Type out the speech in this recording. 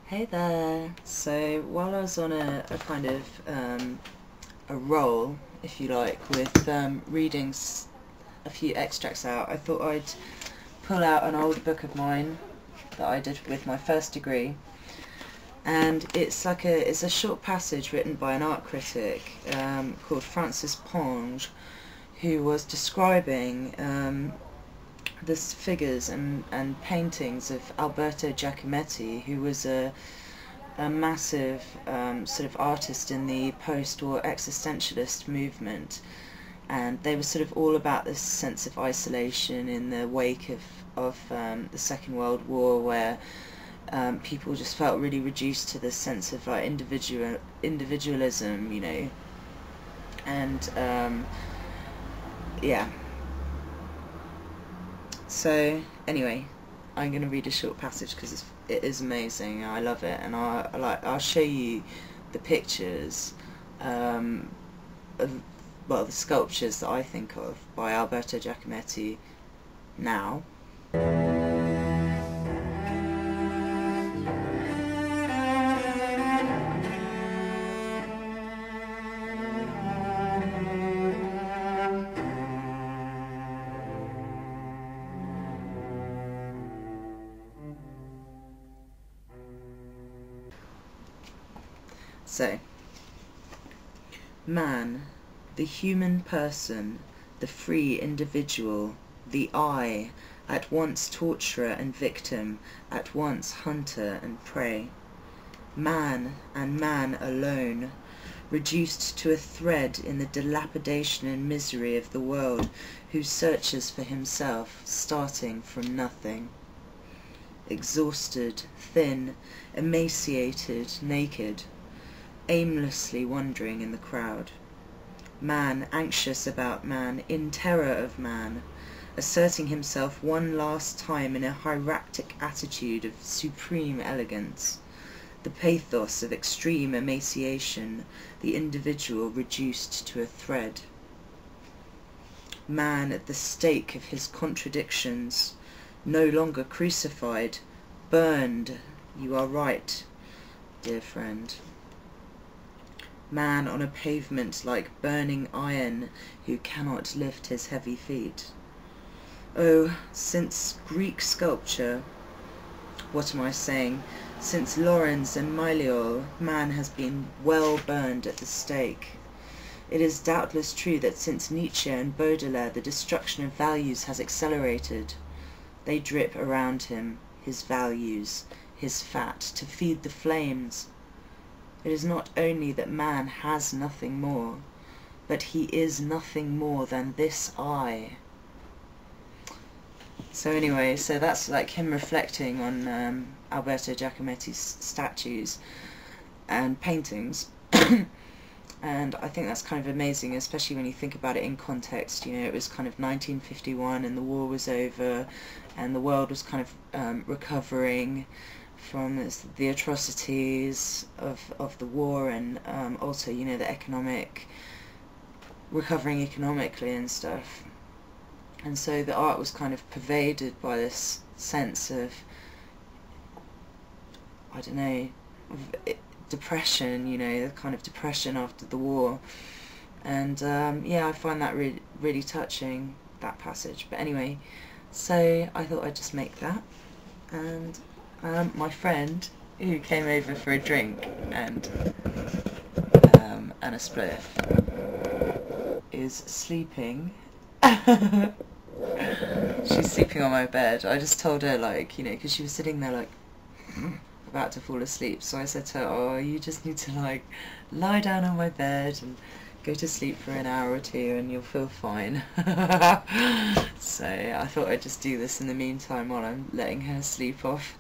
Hey there! So while I was on a kind of a roll, if you like, with reading a few extracts out, I thought I'd pull out an old book of mine that I did with my first degree, and it's a short passage written by an art critic called Francis Ponge, who was describing the figures and paintings of Alberto Giacometti, who was a massive sort of artist in the post-war existentialist movement, and they were sort of all about this sense of isolation in the wake of the Second World War, where people just felt really reduced to this sense of like individualism, you know, and yeah. So anyway, I'm going to read a short passage because it is amazing. I love it, and I'll show you the pictures of, well, the sculptures that I think of by Alberto Giacometti now. So, man, the human person, the free individual, the I, at once torturer and victim, at once hunter and prey. Man, and man alone, reduced to a thread in the dilapidation and misery of the world, who searches for himself, starting from nothing. Exhausted, thin, emaciated, naked, aimlessly wandering in the crowd. Man anxious about man, in terror of man, asserting himself one last time in a hierarchic attitude of supreme elegance, the pathos of extreme emaciation, the individual reduced to a thread. Man at the stake of his contradictions, no longer crucified, burned, you are right, dear friend. Man on a pavement like burning iron, who cannot lift his heavy feet. Oh, since Greek sculpture, what am I saying, since Lawrence and Miliol, man has been well burned at the stake. It is doubtless true that since Nietzsche and Baudelaire the destruction of values has accelerated. They drip around him, his values, his fat, to feed the flames. It is not only that man has nothing more, but he is nothing more than this I. So anyway, so that's like him reflecting on Alberto Giacometti's statues and paintings. And I think that's kind of amazing, especially when you think about it in context. You know, it was kind of 1951 and the war was over, and the world was kind of recovering from the atrocities of the war, and also, you know, the recovering economically and stuff. And so the art was kind of pervaded by this sense of, I don't know, of depression, you know, the kind of depression after the war. And yeah, I find that really touching, that passage. But anyway, so I thought I'd just make that. And my friend, who came over for a drink and a spliff, is sleeping. She's sleeping on my bed. I just told her, like, you know, because she was sitting there like about to fall asleep, so I said to her, oh, you just need to like lie down on my bed and go to sleep for an hour or two and you'll feel fine. So I thought I'd just do this in the meantime while I'm letting her sleep off.